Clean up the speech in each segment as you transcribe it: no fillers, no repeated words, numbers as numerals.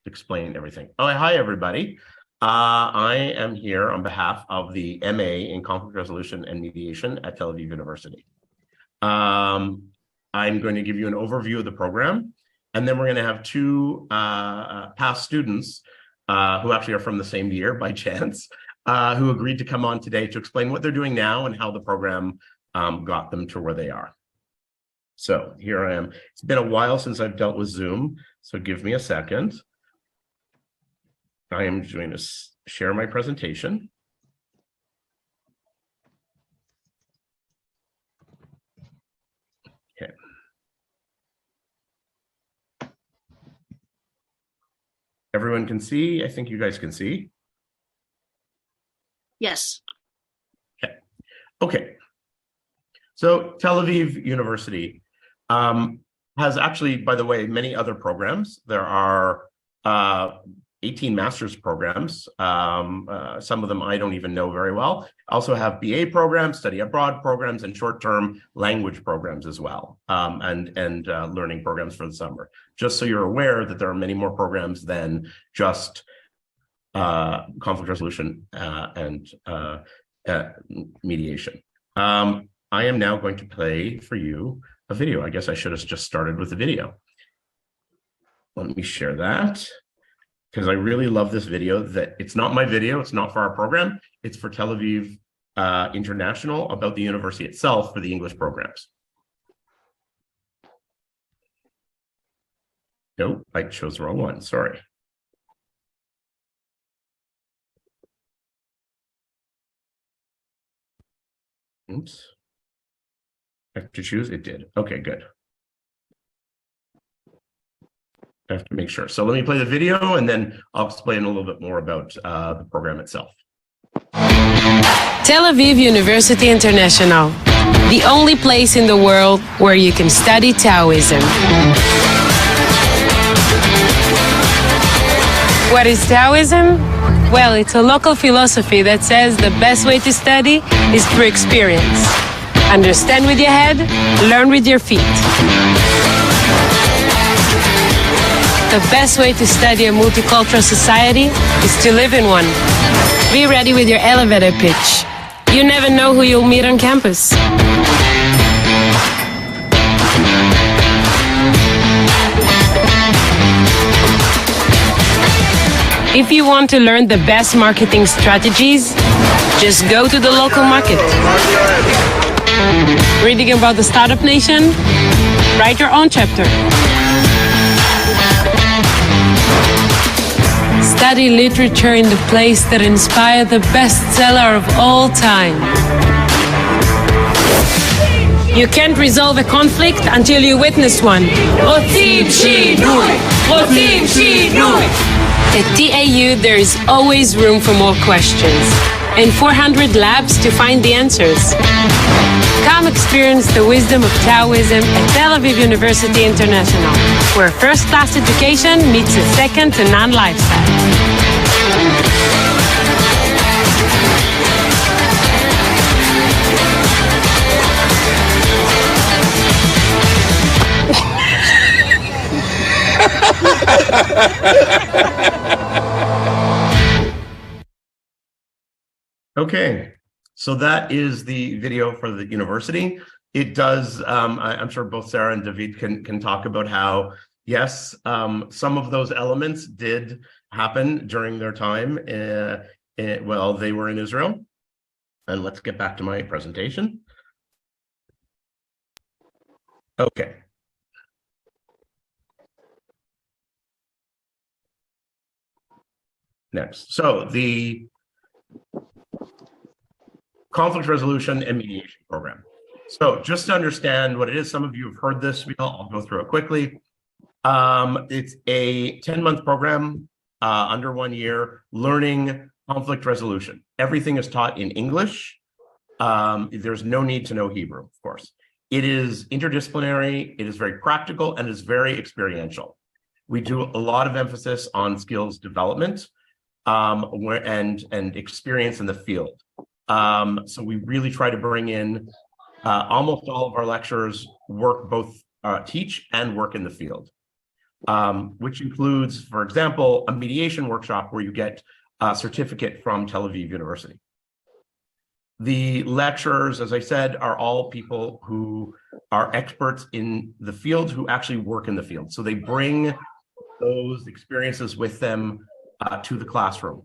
explain everything. Oh, hi, everybody. I am here on behalf of the MA in Conflict Resolution and Mediation at Tel Aviv University. I'm going to give you an overview of the program, and then we're going to have two past students who actually are from the same year by chance, who agreed to come on today to explain what they're doing now and how the program got them to where they are. So here I am. It's been a while since I've dealt with Zoom, so give me a second. I am going to share my presentation. Okay. Everyone can see? I think you guys can see. Yes. Okay. Okay. So Tel Aviv University has actually, by the way, many other programs. There are 18 master's programs. Some of them I don't even know very well. Also have BA programs, study abroad programs, and short-term language programs as well, and learning programs for the summer. Just so you're aware that there are many more programs than just conflict resolution and mediation. I am now going to play for you a video. I guess I should have just started with the video. Let me share that, because I really love this video. That it's not my video, it's not for our program, it's for Tel Aviv International, about the university itself for the English programs. Nope, I chose the wrong one, sorry. Oops. I have to choose, it did. Okay, good. I have to make sure. So let me play the video and then I'll explain a little bit more about the program itself. Tel Aviv University International, the only place in the world where you can study Taoism. What is Taoism? Well, it's a local philosophy that says the best way to study is through experience. Understand with your head, learn with your feet. The best way to study a multicultural society is to live in one. Be ready with your elevator pitch. You never know who you'll meet on campus. If you want to learn the best marketing strategies, just go to the local market. Reading about the startup nation? Write your own chapter. Study literature in the place that inspired the bestseller of all time. You can't resolve a conflict until you witness one. At TAU, there is always room for more questions and 400 labs to find the answers. Come experience the wisdom of Taoism at Tel Aviv University International, where first-class education meets a second-to-none lifestyle. Okay, so that is the video for the university. It does, I'm sure both Sarah and David can talk about how, yes, some of those elements did happen during their time while they were in Israel. And let's get back to my presentation. Okay. Next, so the conflict resolution and mediation program. So just to understand what it is, some of you have heard this, I'll go through it quickly. It's a 10-month program, under 1 year, learning conflict resolution. Everything is taught in English. There's no need to know Hebrew, of course. It is interdisciplinary, it is very practical, and is very experiential. We do a lot of emphasis on skills development and experience in the field. So we really try to bring in almost all of our lecturers both teach and work in the field. which includes, for example, a mediation workshop where you get a certificate from Tel Aviv University. The lecturers, as I said, are all people who are experts in the field, who actually work in the field. So they bring those experiences with them to the classroom.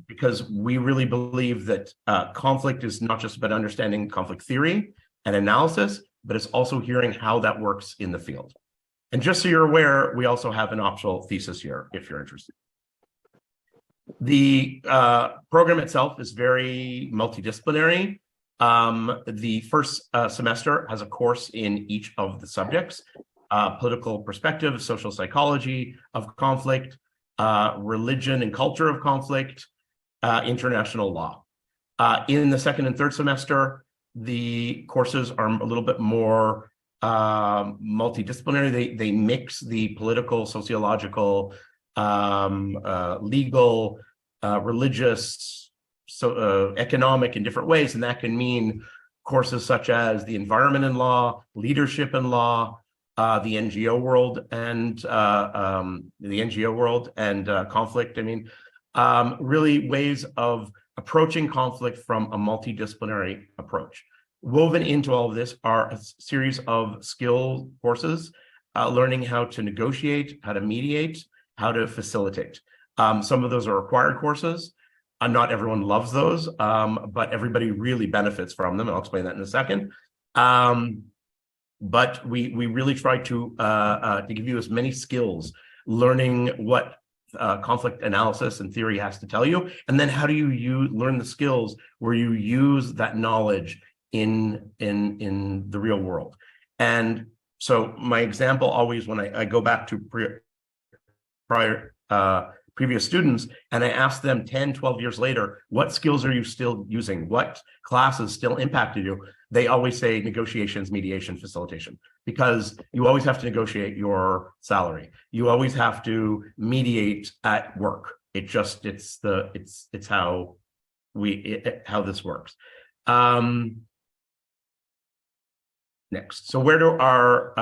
Because we really believe that conflict is not just about understanding conflict theory and analysis, but it's also hearing how that works in the field. And just so you're aware, we also have an optional thesis here, if you're interested. The program itself is very multidisciplinary. The first semester has a course in each of the subjects: political perspective, social psychology of conflict, religion and culture of conflict, international law. In the second and third semester, the courses are a little bit more multidisciplinary. They mix the political, sociological, legal, religious, economic in different ways. And that can mean courses such as the environment in law, leadership in law, the NGO world and conflict. I mean, really ways of approaching conflict from a multidisciplinary approach. Woven into all of this are a series of skill courses, learning how to negotiate, how to mediate, how to facilitate. Some of those are required courses. Not everyone loves those, but everybody really benefits from them. And I'll explain that in a second. But we really try to give you as many skills, learning what conflict analysis and theory has to tell you, and then how do you learn the skills where you use that knowledge in the real world. And so my example always, when I go back to previous students and I ask them 10, 12 years later, what skills are you still using? What classes still impacted you? They always say negotiations, mediation, facilitation, because you always have to negotiate your salary. You always have to mediate at work. It's how how this works. Next, so where do our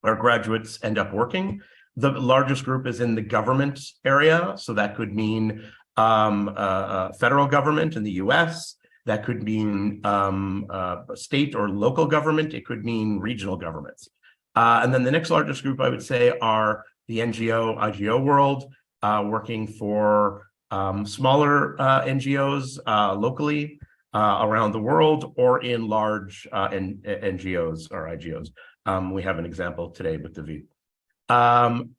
graduates end up working? The largest group is in the government area, so that could mean federal government in the U.S. That could mean state or local government. It could mean regional governments. And then the next largest group, I would say, are the NGO, IGO world, working for smaller NGOs locally around the world, or in large NGOs or IGOs. We have an example today with Aviv.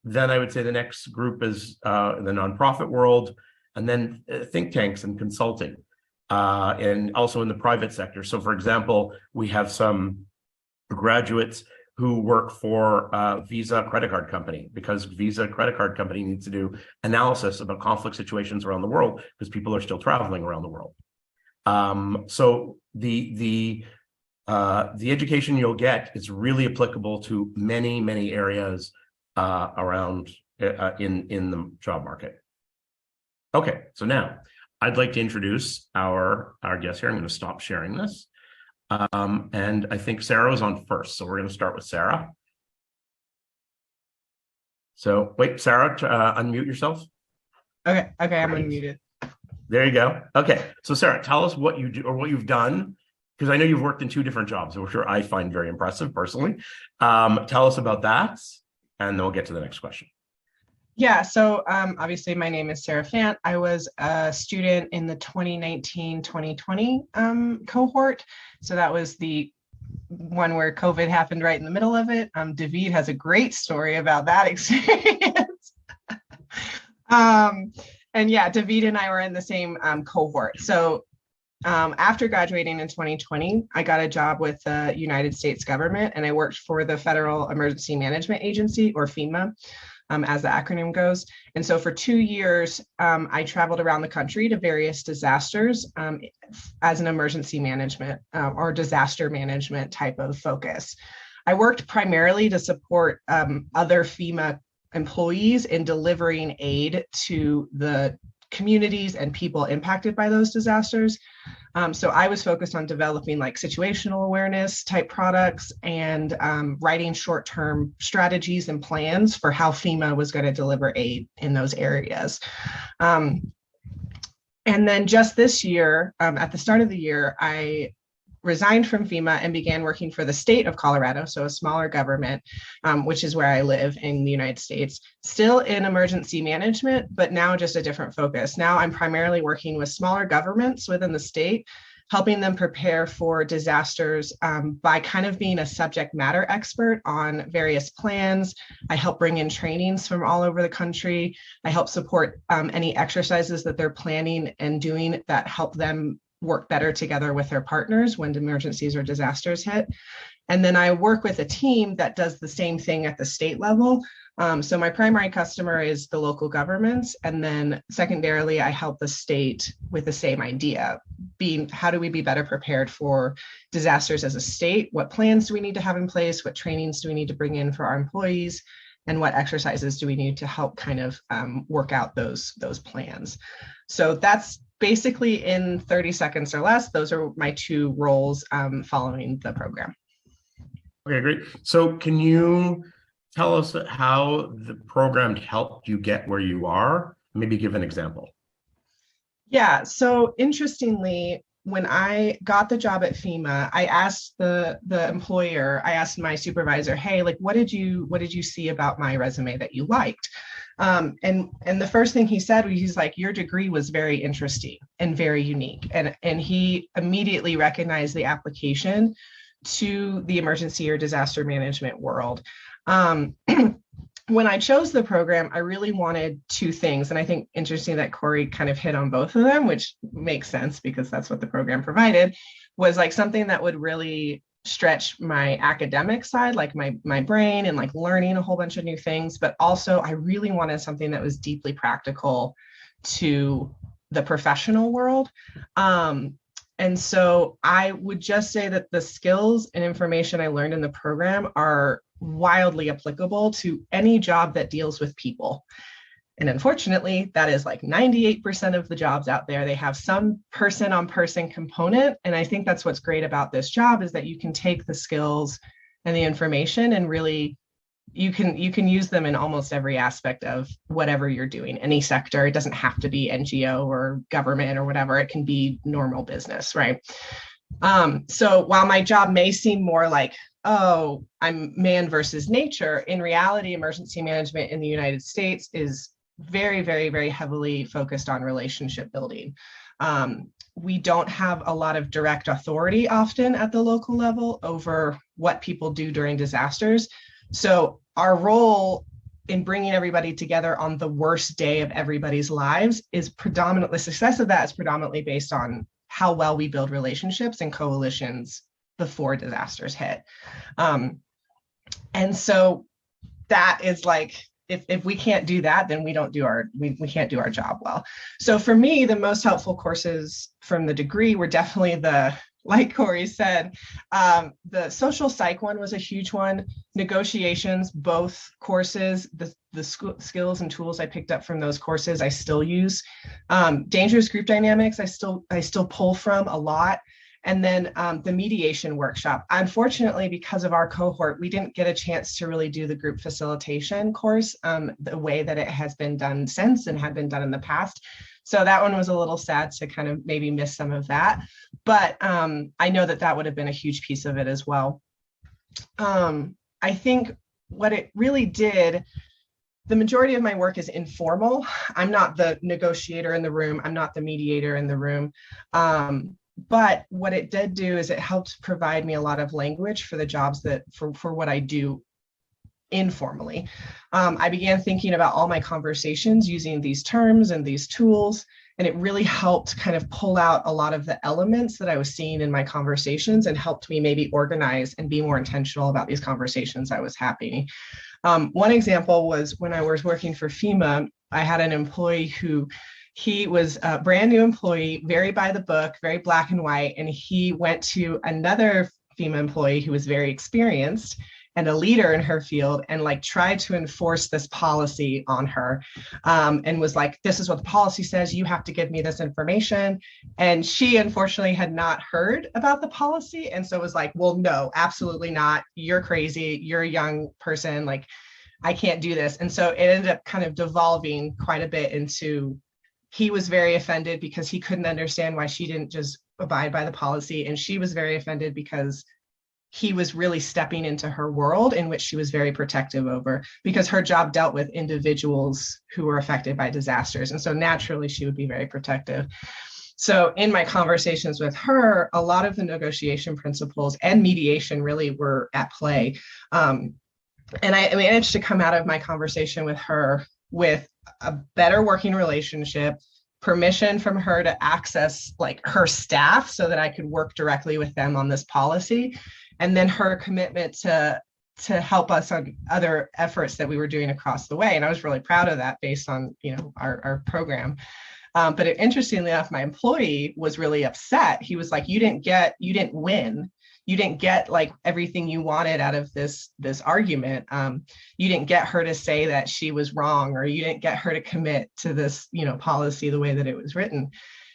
Then I would say the next group is the nonprofit world, and then think tanks and consulting. And also in the private sector. So, for example, we have some graduates who work for Visa credit card company, because Visa credit card company needs to do analysis about conflict situations around the world because people are still traveling around the world. So the education you'll get is really applicable to many, many areas around in the job market. Okay, so now I'd like to introduce our guest here. I'm going to stop sharing this. And I think Sarah is on first. So we're going to start with Sarah. So wait, Sarah, unmute yourself. Okay, I'm unmuted. There you go. Okay, so Sarah, tell us what you do or what you've done, because I know you've worked in 2 different jobs, which I find very impressive personally. Tell us about that, and then we'll get to the next question. Yeah, so obviously my name is Sarah Fant. I was a student in the 2019-2020 cohort. So that was the one where COVID happened right in the middle of it. David has a great story about that experience. And yeah, David and I were in the same cohort. So after graduating in 2020, I got a job with the United States government, and I worked for the Federal Emergency Management Agency, or FEMA, as the acronym goes. And so for 2 years, I traveled around the country to various disasters as an emergency management or disaster management type of focus. I worked primarily to support other FEMA employees in delivering aid to the communities and people impacted by those disasters. So I was focused on developing like situational awareness type products and writing short-term strategies and plans for how FEMA was going to deliver aid in those areas. And then just this year, at the start of the year, I resigned from FEMA and began working for the state of Colorado, so a smaller government, which is where I live in the United States, still in emergency management, but now just a different focus. Now I'm primarily working with smaller governments within the state, helping them prepare for disasters by kind of being a subject matter expert on various plans. I help bring in trainings from all over the country. I help support any exercises that they're planning and doing that help them work better together with their partners when emergencies or disasters hit. And then I work with a team that does the same thing at the state level. So my primary customer is the local governments. And then secondarily, I help the state with the same idea, being how do we be better prepared for disasters as a state? What plans do we need to have in place? What trainings do we need to bring in for our employees? And what exercises do we need to help kind of work out those plans? So that's basically in 30 seconds or less. Those are my two roles following the program. Okay, great. So can you tell us how the program helped you get where you are? Maybe give an example. Yeah, so interestingly, when I got the job at FEMA, I asked the employer, I asked my supervisor, hey, like, what did you see about my resume that you liked? And the first thing he said was, he's like, your degree was very interesting and very unique. And he immediately recognized the application to the emergency or disaster management world. When I chose the program, I really wanted two things. And I think interesting that Corey kind of hit on both of them, which makes sense because that's what the program provided, was like something that would really stretch my academic side, like my brain and like learning a whole bunch of new things. But also I really wanted something that was deeply practical to the professional world. And so I would just say that the skills and information I learned in the program are wildly applicable to any job that deals with people. And unfortunately, that is like 98% of the jobs out there. They have some person-on-person component. And I think that's what's great about this job is that you can take the skills and the information and really you can use them in almost every aspect of whatever you're doing, any sector. It doesn't have to be NGO or government or whatever. It can be normal business, right? So while my job may seem more like, oh, I'm man versus nature, in reality, emergency management in the United States is very, very, very heavily focused on relationship building. We don't have a lot of direct authority often at the local level over what people do during disasters. So our role in bringing everybody together on the worst day of everybody's lives is predominantly, the success of that is predominantly based on how well we build relationships and coalitions before disasters hit. And so that is like, if we can't do that, then we can't do our job well. So for me, the most helpful courses from the degree were definitely like Corey said, the social psych one was a huge one. Negotiations, both courses, the skills and tools I picked up from those courses, I still use. Dangerous group dynamics, I still pull from a lot. And then the mediation workshop. Unfortunately, because of our cohort, we didn't get a chance to really do the group facilitation course the way that it has been done since and had been done in the past. So that one was a little sad to kind of maybe miss some of that. But I know that would have been a huge piece of it as well. I think what it really did, the majority of my work is informal. I'm not the negotiator in the room. I'm not the mediator in the room. But what it did do is it helped provide me a lot of language for the jobs that for what I do informally. I began thinking about all my conversations using these terms and these tools, and it really helped kind of pull out a lot of the elements that I was seeing in my conversations and helped me maybe organize and be more intentional about these conversations I was having. One example was when I was working for FEMA, I had an employee he was a brand new employee, very by the book, very black and white, and he went to another FEMA employee who was very experienced. and a leader in her field, and like tried to enforce this policy on her, and was like, this is what the policy says, you have to give me this information. And she unfortunately had not heard about the policy, and so was like, well, no, absolutely not, you're crazy, you're a young person, like I can't do this. And so it ended up kind of devolving quite a bit into, he was very offended because he couldn't understand why she didn't just abide by the policy, and she was very offended because he was really stepping into her world in which she was very protective over, because her job dealt with individuals who were affected by disasters. And so naturally she would be very protective. So in my conversations with her, a lot of the negotiation principles and mediation really were at play. And I managed to come out of my conversation with her with a better working relationship, permission from her to access like her staff so that I could work directly with them on this policy, and then her commitment to help us on other efforts that we were doing across the way. And I was really proud of that based on, you know, our program. But interestingly enough, my employee was really upset. He was like, you didn't win. You didn't get like everything you wanted out of this argument. You didn't get her to say that she was wrong, or you didn't get her to commit to this, you know, policy the way that it was written.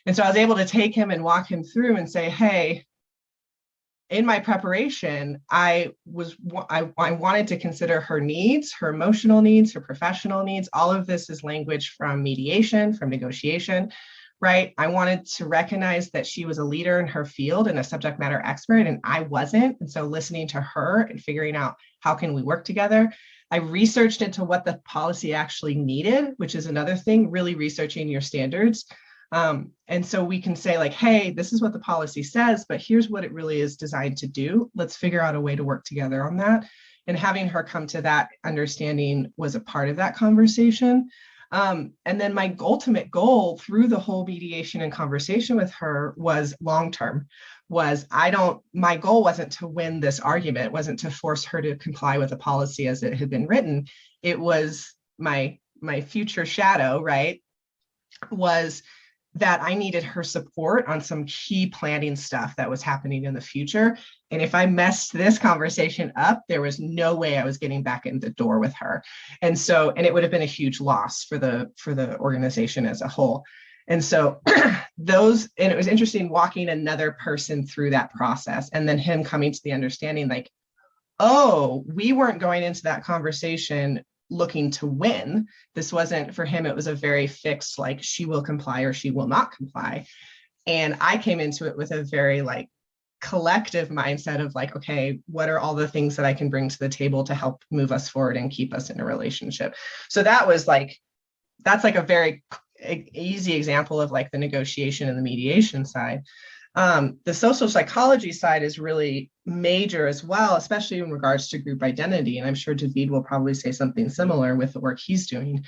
And so I was able to take him and walk him through and say, hey, in my preparation, I wanted to consider her needs, her emotional needs, her professional needs. All of this is language from mediation, from negotiation, right? I wanted to recognize that she was a leader in her field and a subject matter expert, and I wasn't. And so listening to her and figuring out how can we work together. I researched into what the policy actually needed, which is another thing, really researching your standards. And so we can say like, hey, this is what the policy says, but here's what it really is designed to do. Let's figure out a way to work together on that. And having her come to that understanding was a part of that conversation. And then my ultimate goal through the whole mediation and conversation with her was long-term, my goal wasn't to win this argument. It wasn't to force her to comply with the policy as it had been written. It was my future shadow, right, was that I needed her support on some key planning stuff that was happening in the future. And if I messed this conversation up, there was no way I was getting back in the door with her. And it would have been a huge loss for the organization as a whole. And so and it was interesting walking another person through that process, and then him coming to the understanding like, oh, we weren't going into that conversation looking to win. This wasn't for him. It was a very fixed, like, she will comply or she will not comply. And I came into it with a very like collective mindset of like, okay, what are all the things that I can bring to the table to help move us forward and keep us in a relationship? So that's like a very easy example of like the negotiation and the mediation side. The social psychology side is really major as well, especially in regards to group identity. And I'm sure David will probably say something similar with the work he's doing.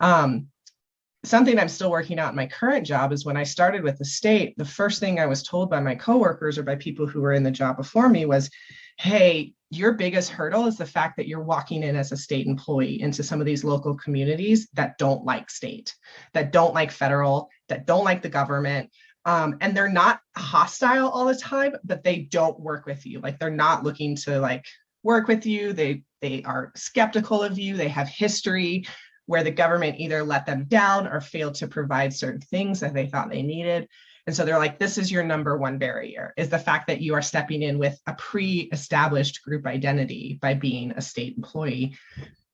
Something I'm still working out in my current job is when I started with the state, the first thing I was told by my coworkers or by people who were in the job before me was, hey, your biggest hurdle is the fact that you're walking in as a state employee into some of these local communities that don't like state, that don't like federal, that don't like the government. And they're not hostile all the time, but they don't work with you. Like, they're not looking to like work with you. They are skeptical of you. They have history where the government either let them down or failed to provide certain things that they thought they needed. And so they're like, this is your number one barrier, is the fact that you are stepping in with a pre-established group identity by being a state employee.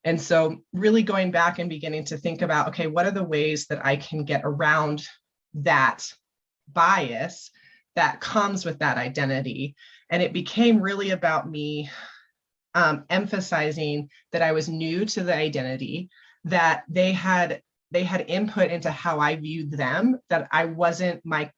And so really going back and beginning to think about, okay, what are the ways that I can get around that bias that comes with that identity? And it became really about me emphasizing that I was new to the identity, that they had input into how I viewed them, that I wasn't, my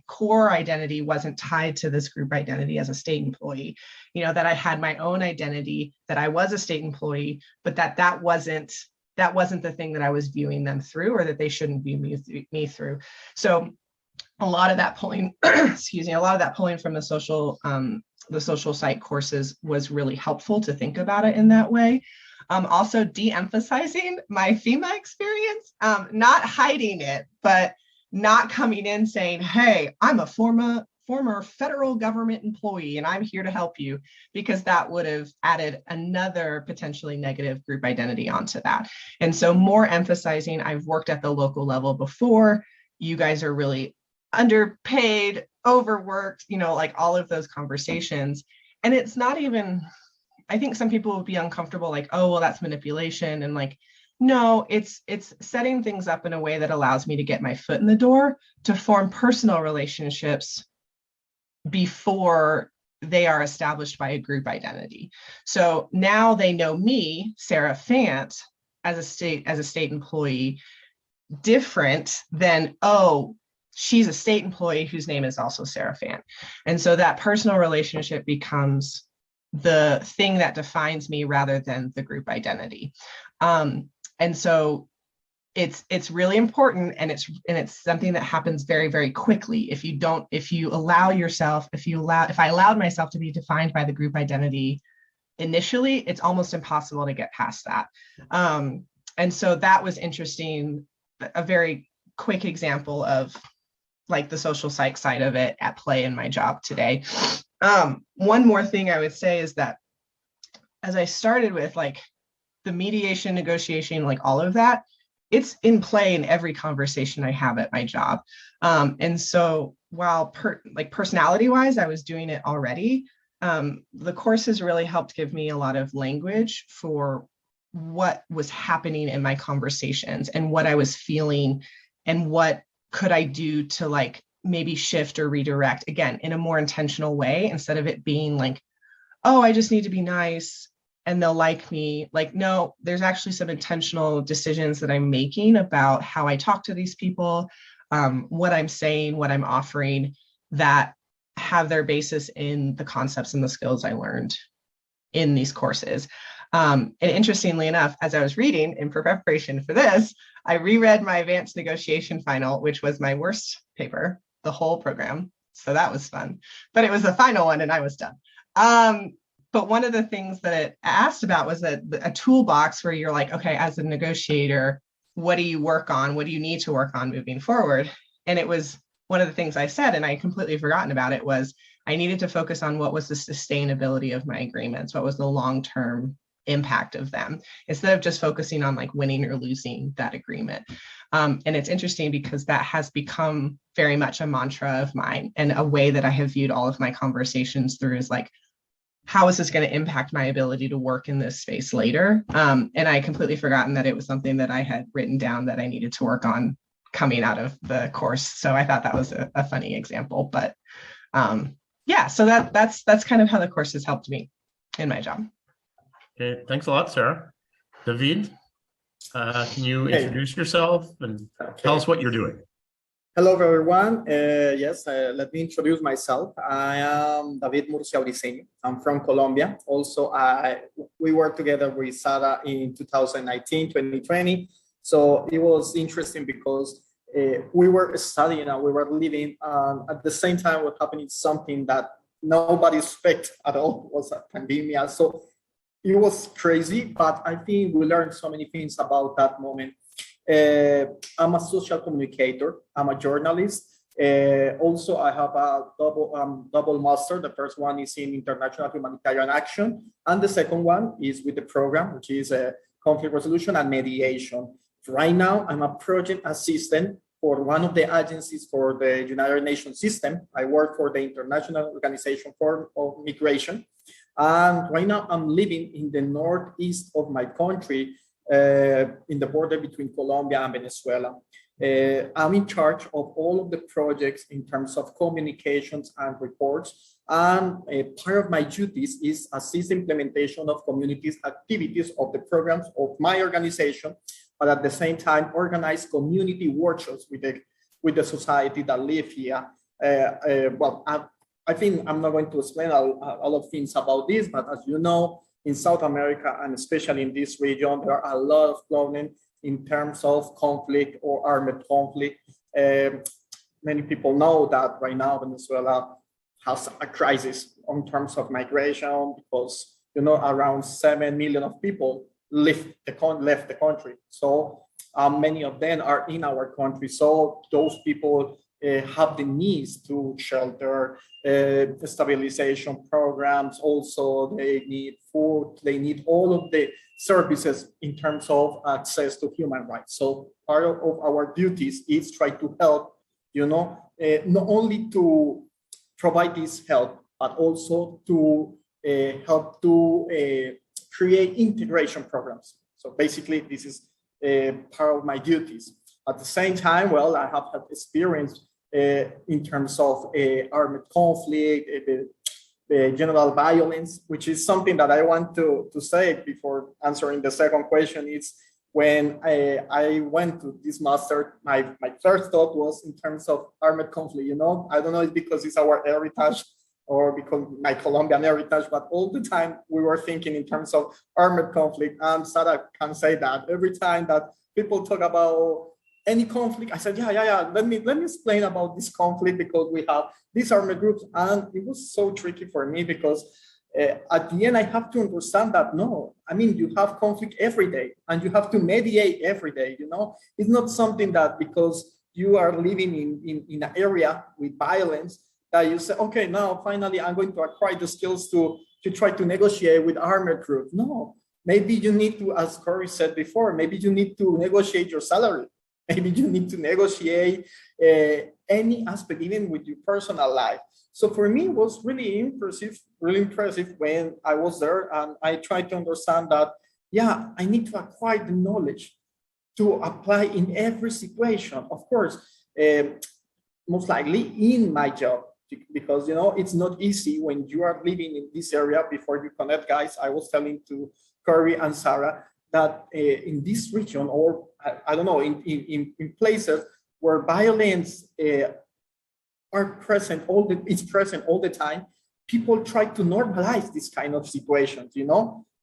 core identity wasn't tied to this group identity as a state employee, that I had my own identity, that I was a state employee, but that wasn't the thing that I was viewing them through, or that they shouldn't view me through. So a lot of that pulling, a lot of that pulling from the social psych courses was really helpful to think about it in that way. Also de-emphasizing my FEMA experience, not hiding it, but not coming in saying, hey, I'm a former former federal government employee and I'm here to help you, because that would have added another potentially negative group identity onto that. And so more emphasizing, I've worked at the local level before, you guys are really underpaid, overworked, like all of those conversations. And it's not even, I think some people would be uncomfortable, like, oh, well, that's manipulation. And like, no, it's setting things up in a way that allows me to get my foot in the door to form personal relationships before they are established by a group identity. So now they know me, Sarah Fant, as a state employee, different than, oh, she's a state employee whose name is also Sarah Fant. And so that personal relationship becomes the thing that defines me rather than the group identity. And so it's really important, and it's something that happens very, very quickly. If I allowed myself to be defined by the group identity initially, it's almost impossible to get past that. And so that was interesting, a very quick example of like the social psych side of it at play in my job today. One more thing I would say is that as I started with like the mediation, negotiation, like all of that, it's in play in every conversation I have at my job. And so while personality wise, I was doing it already, the course has really helped give me a lot of language for what was happening in my conversations and what I was feeling and what could I do to like maybe shift or redirect, again, in a more intentional way, instead of it being like, oh, I just need to be nice and they'll like me. Like, no, there's actually some intentional decisions that I'm making about how I talk to these people, what I'm saying, what I'm offering, that have their basis in the concepts and the skills I learned in these courses. And interestingly enough, as I was reading in preparation for this, I reread my advanced negotiation final, which was my worst paper, the whole program. So that was fun, but it was the final one and I was done. But one of the things that it asked about was a toolbox where you're like, okay, as a negotiator, what do you work on? What do you need to work on moving forward? And it was one of the things I said, and I completely forgotten about it, was I needed to focus on what was the sustainability of my agreements, what was the long-term impact of them, instead of just focusing on like winning or losing that agreement. And it's interesting because that has become very much a mantra of mine, and a way that I have viewed all of my conversations through is like, how is this going to impact my ability to work in this space later? And I completely forgotten that it was something that I had written down that I needed to work on coming out of the course. So I thought that was a funny example, but yeah, so that's kind of how the course has helped me in my job. Okay, thanks a lot, Sarah. David, can you introduce yourself and tell us what you're doing? Hello, everyone. Yes, let me introduce myself. I am David Murcia. I'm from Colombia. Also, we worked together with Sarah in 2019, 2020. So it was interesting because we were studying and we were living. At the same time, was happening something that nobody expected at all, was a pandemic. So it was crazy, but I think we learned so many things about that moment. I'm a social communicator. I'm a journalist. Also, I have a double master. The first one is in international humanitarian action, and the second one is with the program, which is conflict resolution and mediation. Right now, I'm a project assistant for one of the agencies for the United Nations system. I work for the International Organization for Migration, and right now I'm living in the northeast of my country, in the border between Colombia and Venezuela. I'm in charge of all of the projects in terms of communications and reports. And part of my duties is assist implementation of communities activities of the programs of my organization, but at the same time organize community workshops with the society that live here. I think I'm not going to explain a lot of things about this, but as you know, in South America, and especially in this region, there are a lot of problems in terms of conflict or armed conflict. Many people know that right now Venezuela has a crisis in terms of migration because, you know, around 7 million of people left the country. So many of them are in our country. So those people have the needs to shelter, stabilization programs. Also, they need food. They need all of the services in terms of access to human rights. So part of our duties is try to help, not only to provide this help, but also to help to create integration programs. So basically, this is part of my duties. At the same time, well, I have had experience in terms of armed conflict, the general violence, which is something that I want to say before answering the second question. Is when I went to this master, my first thought was in terms of armed conflict. I don't know if because it's our heritage or because my Colombian heritage, but all the time we were thinking in terms of armed conflict. And Sarah can say that every time that people talk about any conflict, I said, yeah. Let me explain about this conflict because we have these armed groups. And it was so tricky for me because at the end, I have to understand that, no, I mean, you have conflict every day and you have to mediate every day, It's not something that because you are living in an area with violence that you say, okay, now finally I'm going to acquire the skills to try to negotiate with armed groups. No, maybe you need to, as Corey said before, maybe you need to negotiate your salary. Maybe you need to negotiate any aspect, even with your personal life. So for me, it was really impressive when I was there. And I tried to understand that, yeah, I need to acquire the knowledge to apply in every situation. Of course, most likely in my job, because, it's not easy when you are living in this area. Before you connect, guys, I was telling to Corey and Sarah that in this region, or I don't know, in places where violence are present it's present all the time, people try to normalize this kind of situations,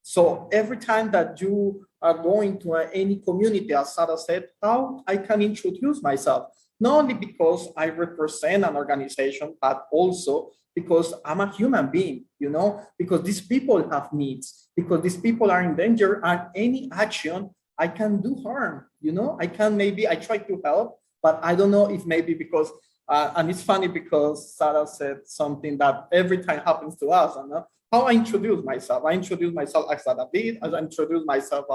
So every time that you are going to any community, as Sarah said, how I can introduce myself, not only because I represent an organization, but also because I'm a human being, because these people have needs, because these people are in danger, and any action I can do harm, I try to help, but I don't know if maybe because, and it's funny because Sarah said something that every time happens to us, how I introduce myself. I introduce myself as a David, as I introduce myself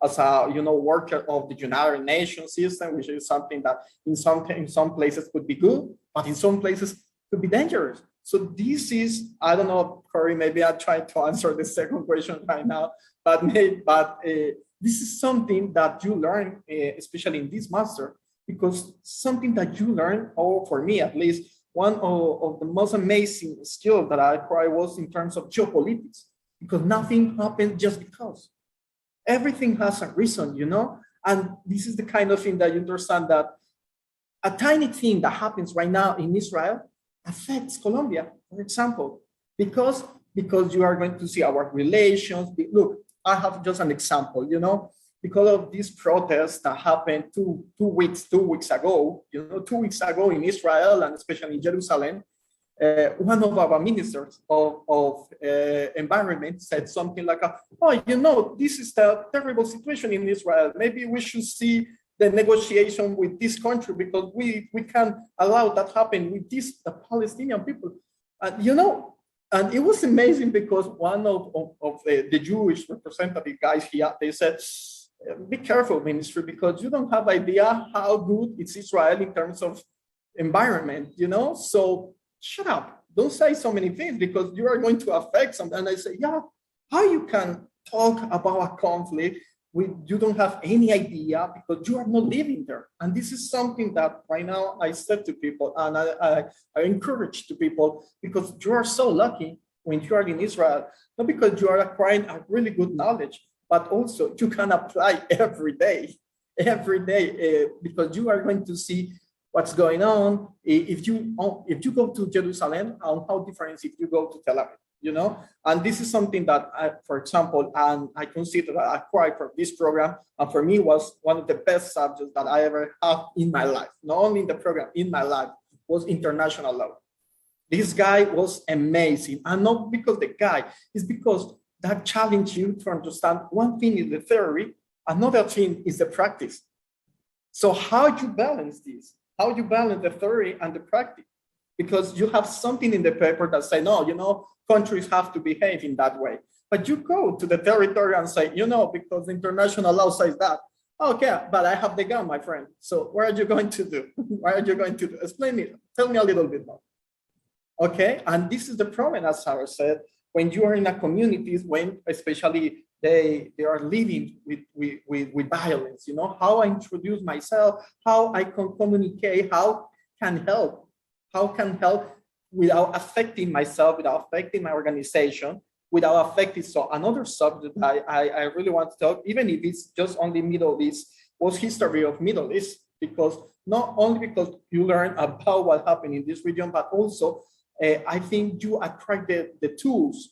as a worker of the United Nations system, which is something that in some places could be good, but in some places could be dangerous. So this is, I don't know, Corey, maybe I'll try to answer the second question right now, but this is something that you learn, especially in this master, because something that you learn, or for me at least, one of the most amazing skills that I acquired was in terms of geopolitics, because nothing happens just because. Everything has a reason, and this is the kind of thing that you understand that a tiny thing that happens right now in Israel affects Colombia, for example, because you are going to see our relations. Look, I have just an example, because of this protest that happened two weeks ago, 2 weeks ago in Israel and especially in Jerusalem, one of our ministers of environment said something like, this is a terrible situation in Israel. Maybe we should see the negotiation with this country because we can't allow that happen with these Palestinian people. And it was amazing because one of the Jewish representative guys here, they said, be careful, ministry, because you don't have idea how good it's Israel in terms of environment, So shut up. Don't say so many things because you are going to affect something. And I say, yeah, how you can talk about a conflict you don't have any idea because you are not living there. And this is something that right now I said to people, and I encourage to people, because you are so lucky when you are in Israel, not because you are acquiring a really good knowledge, but also you can apply every day, because you are going to see what's going on. If you go to Jerusalem, how different if you go to Tel Aviv. And this is something that, for example, and I consider that I acquired from this program, and for me was one of the best subjects that I ever had in my life, not only in the program, in my life, was international law. This guy was amazing, and not because the guy, it's because that challenged you to understand one thing is the theory, another thing is the practice. So how you balance this? how you balance the theory and the practice, because you have something in the paper that say, no, countries have to behave in that way. But you go to the territory and say, because the international law says that. Okay, but I have the gun, my friend. So what are you going to do? What are you going to do? Explain me. Tell me a little bit more. Okay, and this is the problem, as Sarah said, when you are in a community, when especially they are living with violence, how I introduce myself, how I can communicate, how can help without affecting myself, without affecting my organization, without affecting. So another subject I really want to talk, even if it's just only Middle East, was history of Middle East, because not only because you learn about what happened in this region, but also I think you attract the tools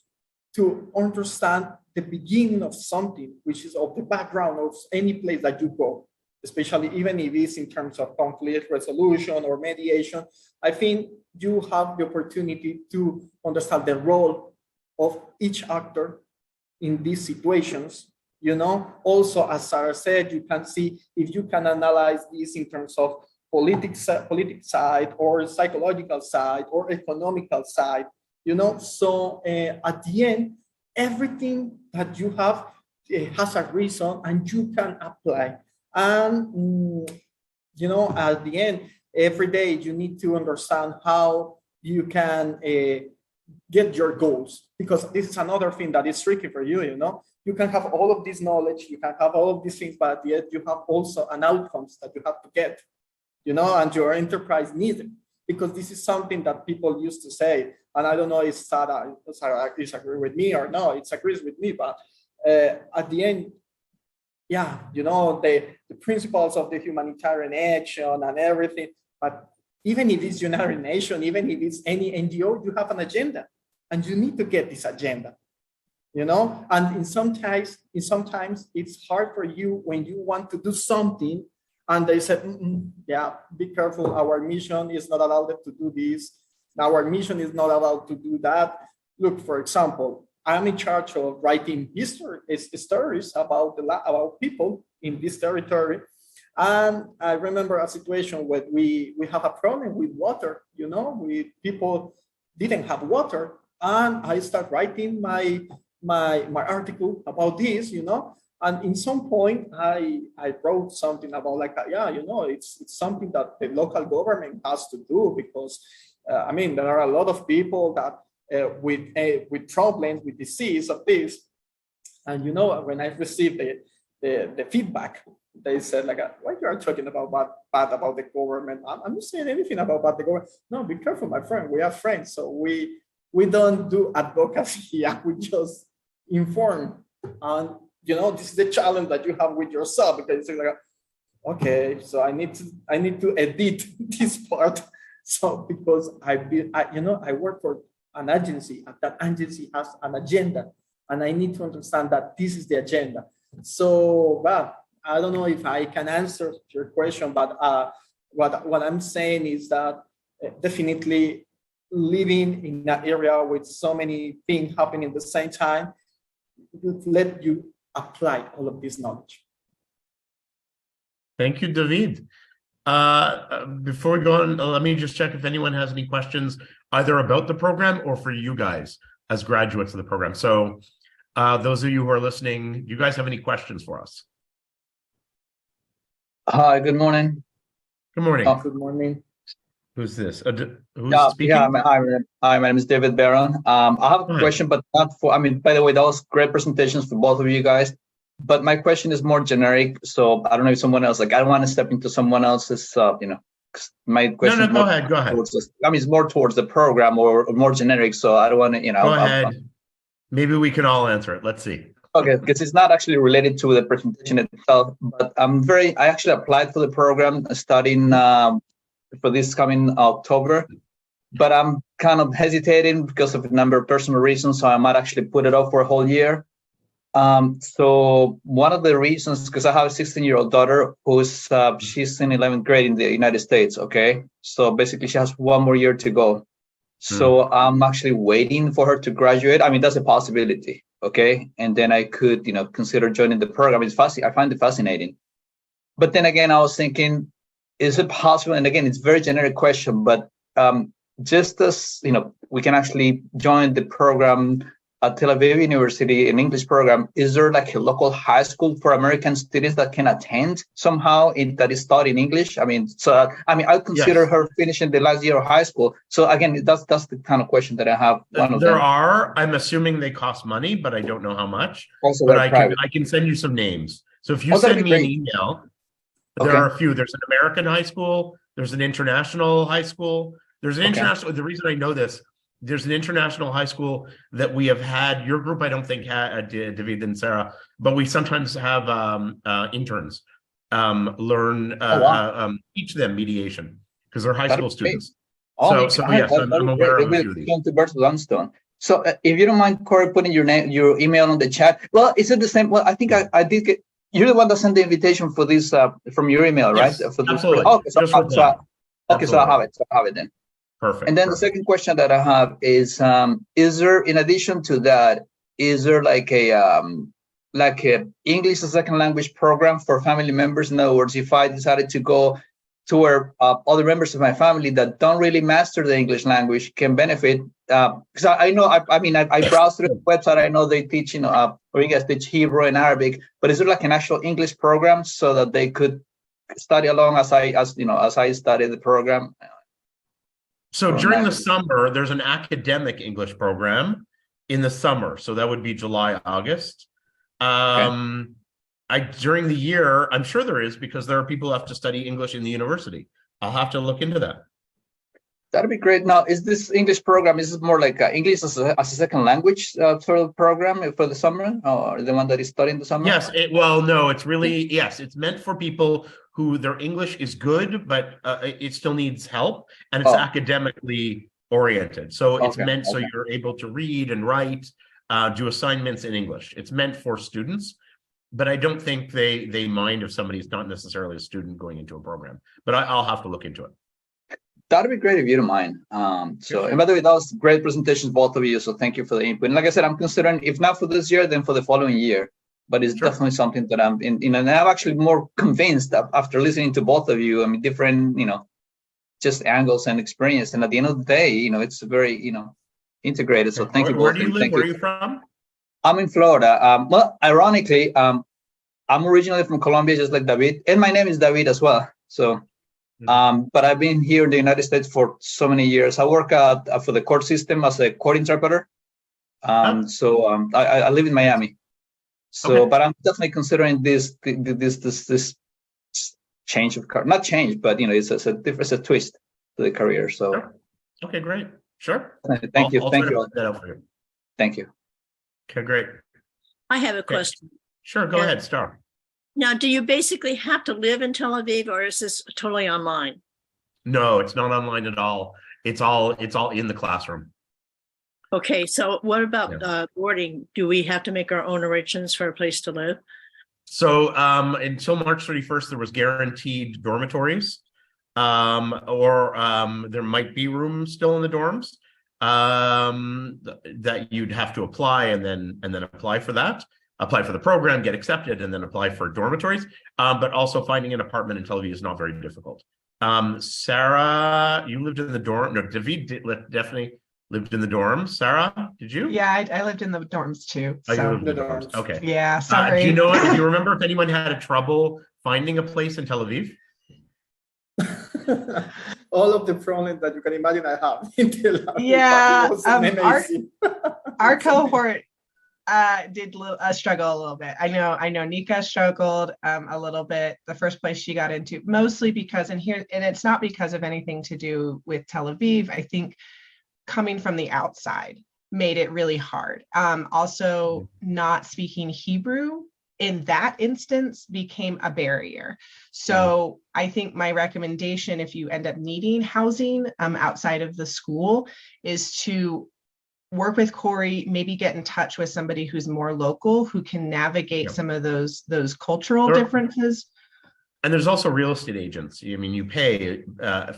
to understand the beginning of something, which is of the background of any place that you go, especially even if it's in terms of conflict resolution or mediation. I think you have the opportunity to understand the role of each actor in these situations. Also, as Sarah said, you can see if you can analyze this in terms of political side or psychological side or economical side, So at the end, everything that you have has a reason and you can apply. And, at the end, every day you need to understand how you can get your goals, because this is another thing that is tricky for you, You can have all of this knowledge, you can have all of these things, but at the end you have also an outcomes that you have to get, and your enterprise needs it, because this is something that people used to say, and I don't know if Sarah disagrees with me or no, it agrees with me, but at the end, the principles of the humanitarian action and everything, but even if it's United Nations, even if it's any NGO, you have an agenda, and you need to get this agenda, and in sometimes it's hard for you when you want to do something, and they said, be careful, our mission is not allowed to do this, our mission is not allowed to do that. Look, for example, I'm in charge of writing stories about people in this territory. And I remember a situation where we have a problem with water, people didn't have water. And I start writing my article about this, And in some point, I wrote something about it's something that the local government has to do, because, there are a lot of people that with problems, with disease of this. And, when I received the feedback, they said, what you are talking about bad about the government? I'm not saying anything about bad the government. No, be careful, my friend. We are friends. So we don't do advocacy here. We just inform. And, this is the challenge that you have with yourself, because it's okay, so I need to edit this part. So because I work for an agency, and that agency has an agenda, and I need to understand that this is the agenda. So, I don't know if I can answer your question, but what I'm saying is that definitely living in an area with so many things happening at the same time would let you apply all of this knowledge. Thank you, David. Before we go on, let me just check if anyone has any questions either about the program or for you guys as graduates of the program. So those of you who are listening, do you guys have any questions for us? Hi, good morning. Good morning. Good morning. Who's this? Who's speaking? Hi, my name is David Barron. I have a question, but not for, by the way, that was great presentations for both of you guys. But my question is more generic. So I don't know if someone else, I don't want to step into someone else's, my question. No, go ahead. It's more towards the program or more generic. So I don't want to, Go ahead. Maybe we can all answer it. Let's see. Okay, because it's not actually related to the presentation itself, but I actually applied for the program studying for this coming October, but I'm kind of hesitating because of a number of personal reasons, so I might actually put it off for a whole year. So one of the reasons, because I have a 16-year-old daughter who's she's in 11th grade in the United States, okay? So basically she has one more year to go. So I'm actually waiting for her to graduate. That's a possibility, okay? And then I could, consider joining the program. I find it fascinating. But then again, I was thinking, is it possible? And again, it's a very generic question, but just as we can actually join the program at Tel Aviv University, an English program. Is there like a local high school for American students that can attend somehow that is taught in English? I mean, I consider her finishing the last year of high school. So again, that's the kind of question that I have. I'm assuming they cost money, but I don't know how much. Also, but I can send you some names. So if you send me an email, there are a few. There's an American high school. There's an international high school. There's an international. The reason I know this, there's an international high school that we have had. Your group, I don't think, had David and Sarah, but we sometimes have interns teach them mediation because they're high school students. Yes, I'm aware of a few of these. So if you don't mind, Corey, putting your email on the chat. Well, is it the same? Well, I think I did get. You're the one that sent the invitation for this from your email, right? Yes, absolutely. So I have it then. Perfect. And then the second question that I have is there, in addition to that, is there like a English as a second language program for family members? In other words, if I decided to go to where other members of my family that don't really master the English language can benefit, because I know, I browsed through the website. I know they teach, or you guys teach Hebrew and Arabic, but is there like an actual English program so that they could study along as I study the program? So during the summer, there's an academic English program in the summer. So that would be July, August. During the year, I'm sure there is, because there are people who have to study English in the university. I'll have to look into that. That'd be great. Now, is this English program, is it more like English as a second language sort of program for the summer, or the one that is studying the summer? Yes. It's meant for people who their English is good, but it still needs help, and it's academically oriented. So it's meant so you're able to read and write, do assignments in English. It's meant for students, but I don't think they mind if somebody's not necessarily a student going into a program. But I'll have to look into it. That'd be great if you don't mind. And by the way, that was great presentations, both of you. So thank you for the input. And like I said, I'm considering, if not for this year, then for the following year. But it's definitely something that I'm in, and I'm actually more convinced after listening to both of you. I mean, different, just angles and experience. And at the end of the day, it's very, integrated. So thank you both. Where do you live? Where are you from? I'm in Florida. Well, ironically, I'm originally from Colombia, just like David, and my name is David as well. So, but I've been here in the United States for so many years. I work for the court system as a court interpreter. So I live in Miami. So, but I'm definitely considering this change of career. Not change, but it's a twist to the career. So, okay, great, sure. Thank you. Thank you. Okay, great. I have a question. Sure, go ahead, Star. Now, do you basically have to live in Tel Aviv, or is this totally online? No, it's not online at all. It's all in the classroom. Okay, so what about boarding? Do we have to make our own arrangements for a place to live? So until March 31st, there was guaranteed dormitories, or there might be rooms still in the dorms that you'd have to apply and then apply for that. Apply for the program, get accepted, and then apply for dormitories. But also finding an apartment in Tel Aviv is not very difficult. Sarah, you lived in the dorm. No, David definitely lived in the dorms. Sarah, did you? Yeah, I lived in the dorms too. Oh, you lived in the dorms. Okay. Yeah, sorry. Do you remember if anyone had trouble finding a place in Tel Aviv? All of the problems that you can imagine I have in Tel Aviv. Yeah, our cohort did struggle a little bit. I know Nika struggled a little bit the first place she got into, mostly because and it's not because of anything to do with Tel Aviv. I think coming from the outside made it really hard. Also, not speaking Hebrew in that instance became a barrier. So I think my recommendation, if you end up needing housing outside of the school, is to work with Corey, maybe get in touch with somebody who's more local, who can navigate some of those cultural differences. And there's also real estate agents. I mean, you pay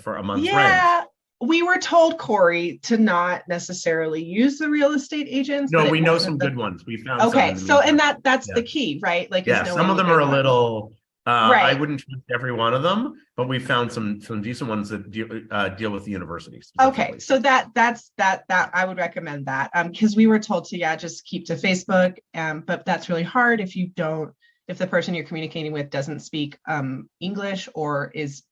for a month's rent. We were told, Corey, to not necessarily use the real estate agents. No, we know some good ones. We found and that's the key, right? Like, some of them are a little I Right. wouldn't trust every one of them, but we found some decent ones that deal with the universities. Okay, so that's I would recommend that because we were told to just keep to Facebook, but that's really hard if you don't, if the person you're communicating with doesn't speak English or is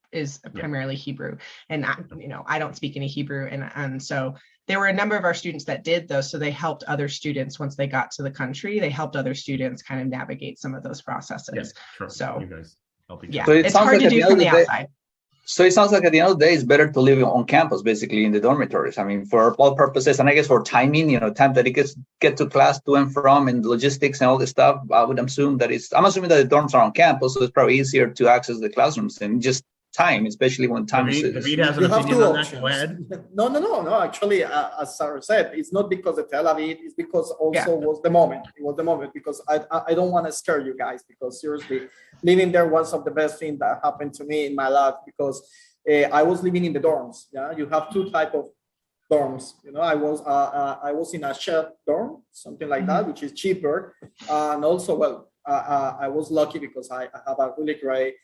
primarily Hebrew, and I don't speak any Hebrew, and so there were a number of our students that did those, so they helped other students once they got to the country. They helped other students kind of navigate some of those processes. Yeah, sure. So you guys help each yeah, other. So it it's sounds hard like to at do the from end the of the day, outside. so it sounds like at the end of the day, it's better to live on campus, basically in the dormitories. I mean, for all purposes, and I guess for timing, time that it get to class to and from, and logistics and all this stuff. I would assume that I'm assuming that the dorms are on campus, so it's probably easier to access the classrooms and just time, especially when time David has an You have opinion two on that. options. Go ahead. No. Actually, as Sarah said, it's not because of Tel Aviv. It's because also was the moment. It was the moment because I don't want to scare you guys, because seriously, living there was of the best thing that happened to me in my life, because I was living in the dorms. Yeah, you have two type of dorms. I was in a shared dorm, something like that, which is cheaper, and also I was lucky because I have a really great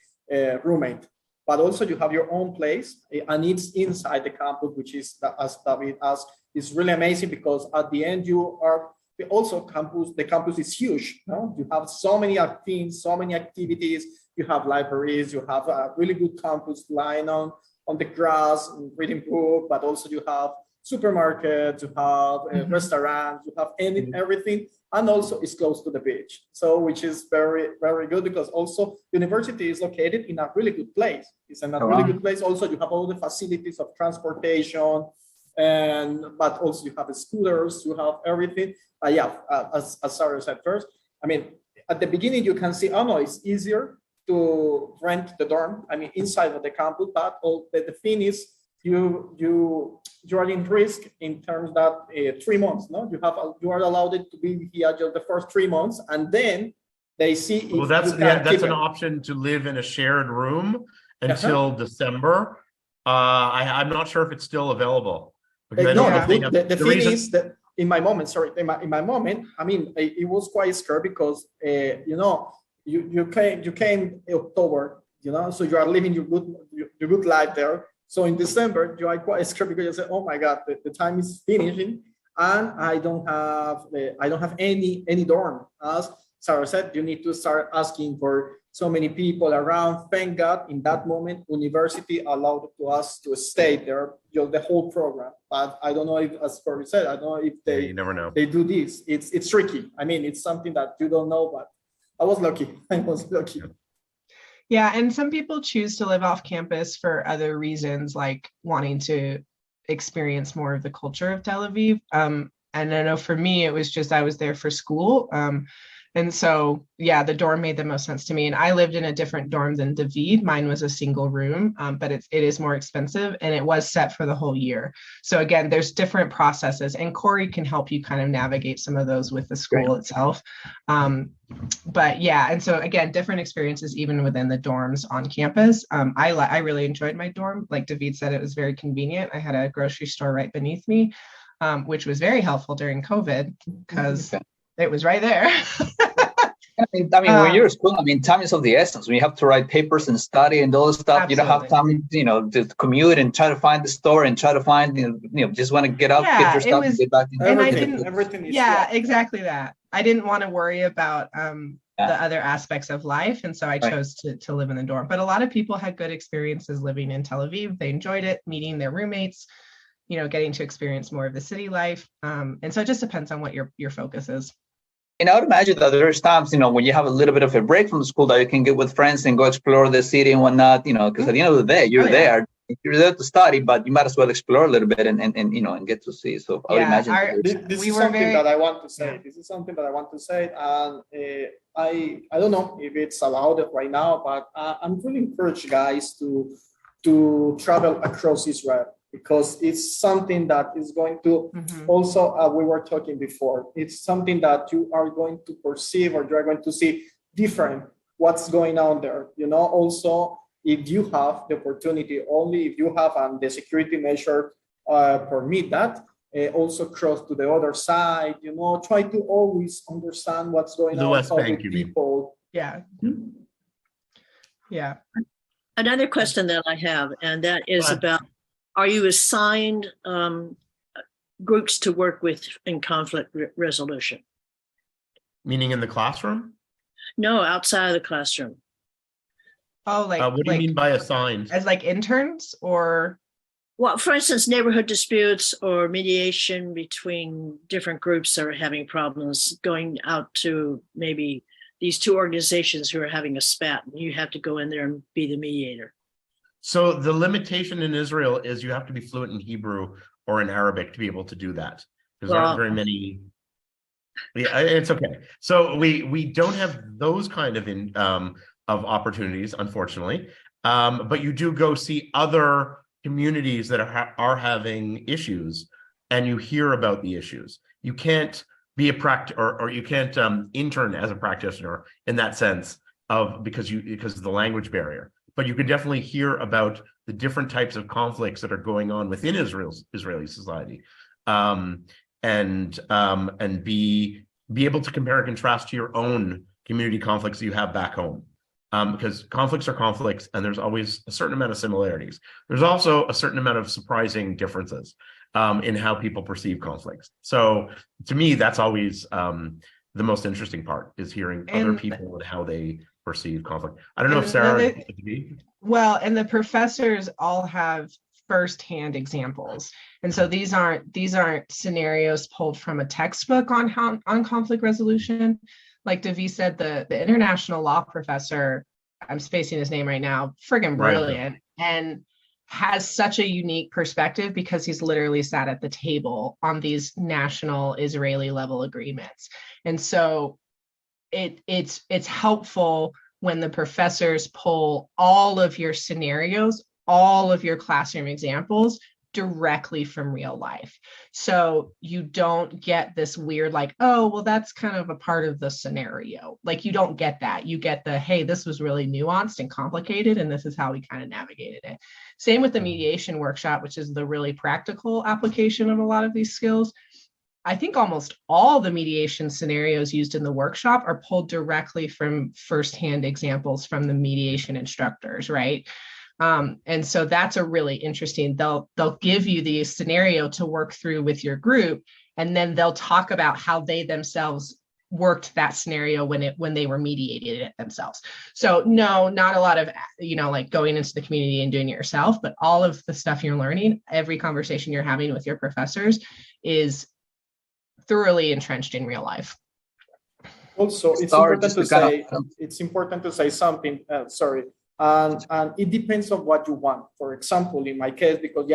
roommate. But also you have your own place, and it's inside the campus, which is, as David asked, is really amazing, because at the end the campus is huge. You have so many things, so many activities. You have libraries, you have a really good campus lying on the grass and reading book, but also you have supermarkets, you have restaurants, you have everything, and also it's close to the beach. So which is very, very good, because also the university is located in a really good place. It's in a really good place. Also, you have all the facilities of transportation, but also you have the scooters, you have everything. As Sarah said first, I mean, at the beginning you can see, oh no, it's easier to rent the dorm, I mean, inside of the campus, but the thing is, you are in risk in terms that 3 months, no? You are allowed to be here just the first 3 months, and then they see if that's you can keep an it. option to live in a shared room until December. I'm not sure if it's still available. Because I don't know if they have, the thing is that in my moment, I mean, it was quite scary because you came in October, so you are living your good life there. So in December, you are quite scared because you say, "Oh my God, the time is finishing, and I don't have any dorm." As Sarah said, you need to start asking for so many people around. Thank God, in that moment, university allowed us to stay there the whole program. But I don't know if, as Corey said, I don't know if you never know. they do this. It's tricky. I mean, it's something that you don't know, but I was lucky. Yeah, and some people choose to live off campus for other reasons, like wanting to experience more of the culture of Tel Aviv. And I know for me, it was just I was there for school. And so, the dorm made the most sense to me. And I lived in a different dorm than David. Mine was a single room, but it is more expensive, and it was set for the whole year. So again, there's different processes, and Corey can help you kind of navigate some of those with the school itself. But and so again, different experiences even within the dorms on campus. I really enjoyed my dorm. Like David said, it was very convenient. I had a grocery store right beneath me, which was very helpful during COVID because it was right there. I mean, when you're at school, time is of the essence. When you have to write papers and study and all this stuff, Absolutely. You don't have time, to commute and try to find the store and try to find, just want to get up, get your stuff, and get back. Everything is exactly that. I didn't want to worry about the other aspects of life, and so I chose to live in the dorm. But a lot of people had good experiences living in Tel Aviv. They enjoyed it, meeting their roommates, getting to experience more of the city life. And so it just depends on what your focus is. And I would imagine that there's times, when you have a little bit of a break from the school that you can get with friends and go explore the city and whatnot, because at the end of the day, you're there. You're there to study, but you might as well explore a little bit and get to see. So I would imagine this is something that I want to say. This is something that I want to say, and I don't know if it's allowed right now, but I'm really encouraged guys to travel across Israel, because it's something that is going to also, we were talking before, it's something that you are going to perceive, or you are going to see different what's going on there. Also, if you have the opportunity, only if you have the security measure permit that, also cross to the other side, try to always understand what's going on with people. Yeah. Another question that I have, and that is about, are you assigned groups to work with in conflict resolution? Meaning in the classroom? No, outside of the classroom. Oh, like What do you mean by assigned? as like interns or? Well, for instance, neighborhood disputes or mediation between different groups that are having problems, going out to maybe these two organizations who are having a spat, and you have to go in there and be the mediator. So the limitation in Israel is you have to be fluent in Hebrew or in Arabic to be able to do that. Because there aren't very many. Yeah, it's okay. So we don't have those kind of opportunities, unfortunately. But you do go see other communities that are having issues, and you hear about the issues. You can't be a or you can't intern as a practitioner in that sense because of the language barrier. But you can definitely hear about the different types of conflicts that are going on within Israeli society, and be able to compare and contrast to your own community conflicts that you have back home. Because conflicts are conflicts, and there's always a certain amount of similarities. There's also a certain amount of surprising differences in how people perceive conflicts. So to me, that's always the most interesting part, is hearing other people and how they perceive conflict. I don't know if Sarah. Well, and the professors all have firsthand examples. And so these aren't scenarios pulled from a textbook on conflict resolution. Like Davi said, the international law professor, I'm spacing his name right now, friggin' brilliant, and has such a unique perspective because he's literally sat at the table on these national Israeli level agreements. And so it's helpful when the professors pull all of your scenarios, all of your classroom examples directly from real life. So you don't get this weird, like, oh, well, that's kind of a part of the scenario. Like, you don't get that. You get the, hey, this was really nuanced and complicated, and this is how we kind of navigated it. Same with the mediation workshop, which is the really practical application of a lot of these skills. I think almost all the mediation scenarios used in the workshop are pulled directly from firsthand examples from the mediation instructors, right? And so that's a really interesting, they'll give you the scenario to work through with your group, and then they'll talk about how they themselves worked that scenario when they were mediated it themselves. So no, not a lot of, like going into the community and doing it yourself, but all of the stuff you're learning, every conversation you're having with your professors is thoroughly entrenched in real life. Also, it's important to say something. And it depends on what you want. For example, in my case, because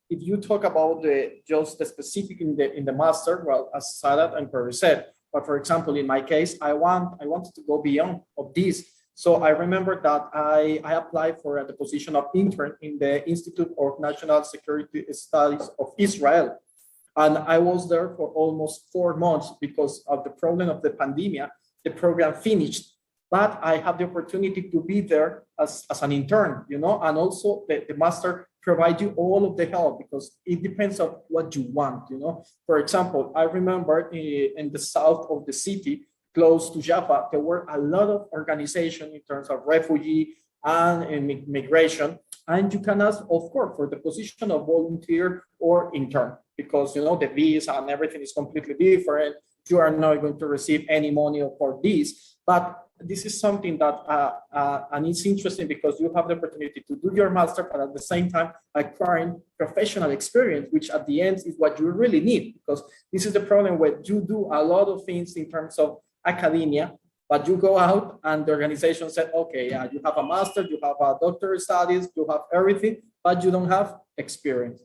if you talk about just the specific in the master, well, as Sarah and Perry said, but for example, in my case, I wanted to go beyond of this. So I remember that I applied for the position of intern in the Institute of National Security Studies of Israel. And I was there for almost 4 months because of the problem of the pandemic. The program finished, but I have the opportunity to be there as an intern, and also the master provides you all of the help because it depends on what you want, For example, I remember in the south of the city, close to Jaffa, there were a lot of organizations in terms of refugee and immigration. And you can ask, of course, for the position of volunteer or intern, because the visa and everything is completely different. You are not going to receive any money for this. But this is something that, and it's interesting because you have the opportunity to do your master, but at the same time, acquiring professional experience, which at the end is what you really need, because this is the problem where you do a lot of things in terms of academia, but you go out and the organization said, okay, you have a master, you have a doctorate studies, you have everything, but you don't have experience.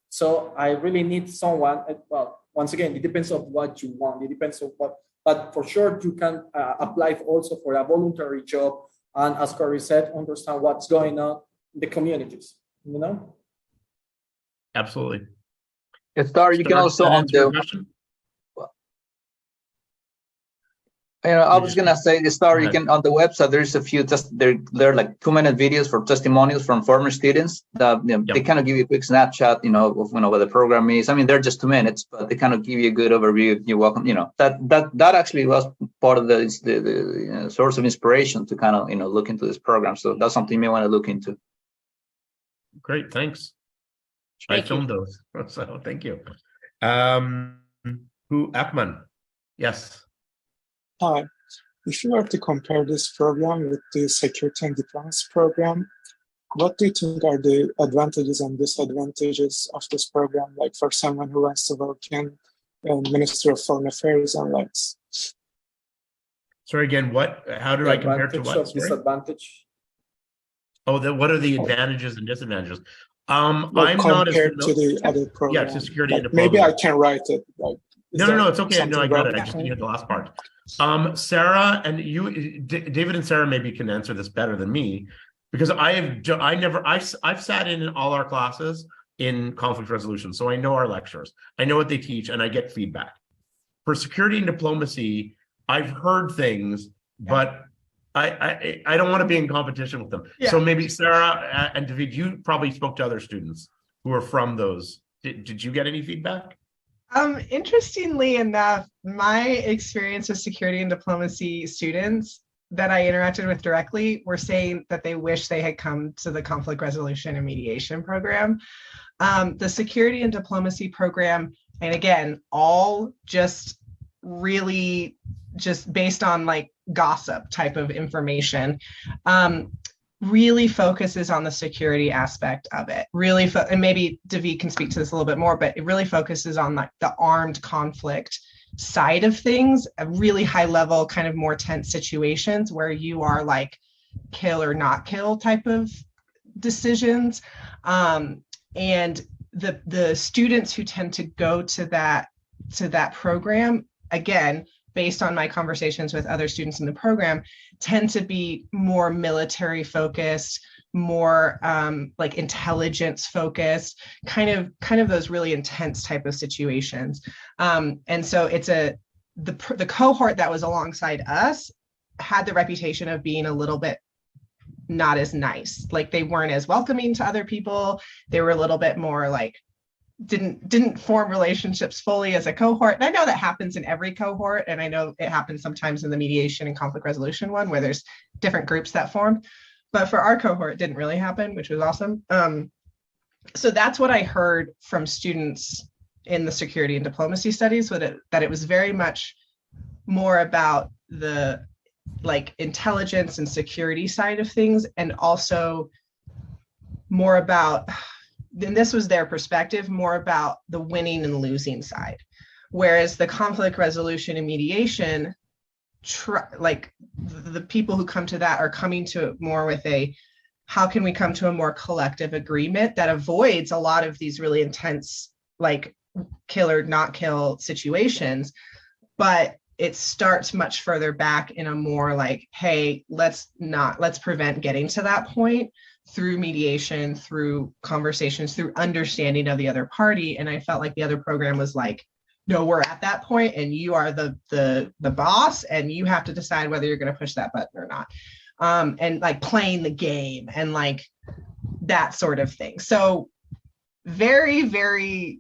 So I really need someone, well, once again, it depends on what you want. It depends on what, but for sure you can apply also for a voluntary job. And as Corey said, understand what's going on in the communities, Absolutely. Star, you can also I was gonna say the story. You can on the website. There's a few just they're like 2-minute videos for testimonials from former students. That they kind of give you a quick snapshot, of what the program is. I mean, they're just 2 minutes, but they kind of give you a good overview. You're welcome. That actually was part of the source of inspiration to kind of look into this program. So that's something you may want to look into. Great, thanks. Thank I filmed those, so thank you. Akman? Yes. Hi. If you were to compare this program with the security and diplomacy program, what do you think are the advantages and disadvantages of this program, like for someone who wants to work in Ministry of Foreign Affairs and likes? Sorry, again, how do I compare to what? Sorry? Disadvantage. Oh, what are the advantages and disadvantages? Like I'm not as compared to the other program. Yeah, to security and maybe diplomacy. I can write it. No, it's okay. No, I got it. I wrong? just needed the last part. Sarah and you, David and Sarah maybe can answer this better than me, because I've sat in all our classes in conflict resolution, so I know our lectures, I know what they teach, and I get feedback. For security and diplomacy, I've heard things, but I don't want to be in competition with them. Yeah. So maybe Sarah and David, you probably spoke to other students who are from those. Did you get any feedback? Interestingly enough, my experience with security and diplomacy students that I interacted with directly were saying that they wish they had come to the conflict resolution and mediation program. The security and diplomacy program, and again, all just really just based on like gossip type of information, really focuses on the security aspect of it. Really, and maybe David can speak to this a little bit more, but it really focuses on like the armed conflict side of things, a really high level, kind of more tense situations where you are like kill or not kill type of decisions. And the students who tend to go to that program, again, based on my conversations with other students in the program, tend to be more military focused, more like intelligence focused, kind of those really intense type of situations. And so it's the cohort that was alongside us had the reputation of being a little bit not as nice. Like they weren't as welcoming to other people. They were a little bit more like didn't form relationships fully as a cohort. And I know that happens in every cohort, and I know it happens sometimes in the mediation and conflict resolution one where there's different groups that form. But for our cohort, it didn't really happen, which was awesome. So that's what I heard from students in the security and diplomacy studies, that it was very much more about the like intelligence and security side of things, and also more about, and this was their perspective, more about the winning and losing side. Whereas the conflict resolution and mediation, like the people who come to that are coming to it more with how can we come to a more collective agreement that avoids a lot of these really intense, like kill or not kill situations, but it starts much further back in a more like, hey, let's prevent getting to that point through mediation, through conversations, through understanding of the other party. And I felt like the other program was like, no, we're at that point and you are the boss and you have to decide whether you're going to push that button or not. And like playing the game and like that sort of thing. So very, very,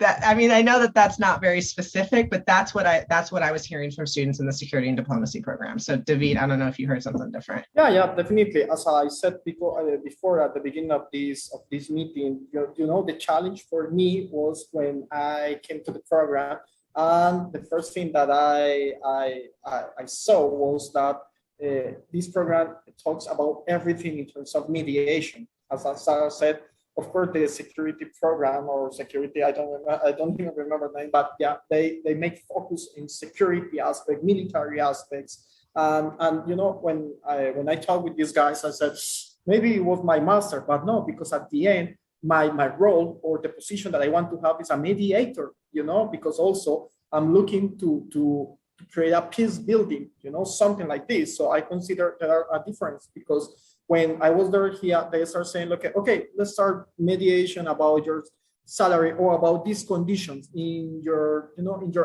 I know that that's not very specific, but that's what I was hearing from students in the security and diplomacy program. So David, I don't know if you heard something different. Yeah, definitely. As I said before at the beginning of this meeting, the challenge for me was when I came to the program, and the first thing that I saw was that this program talks about everything in terms of mediation. As Sarah said, of course, the security program or security, I don't even remember the name, but yeah, they make focus in security aspect, military aspects. And when I talked with these guys, I said, maybe it was my master, but no, because at the end, my role or the position that I want to have is a mediator, because also I'm looking to create a peace building, something like this. So I consider there are a difference, because when I was there here, they start saying, okay, let's start mediation about your salary or about these conditions in your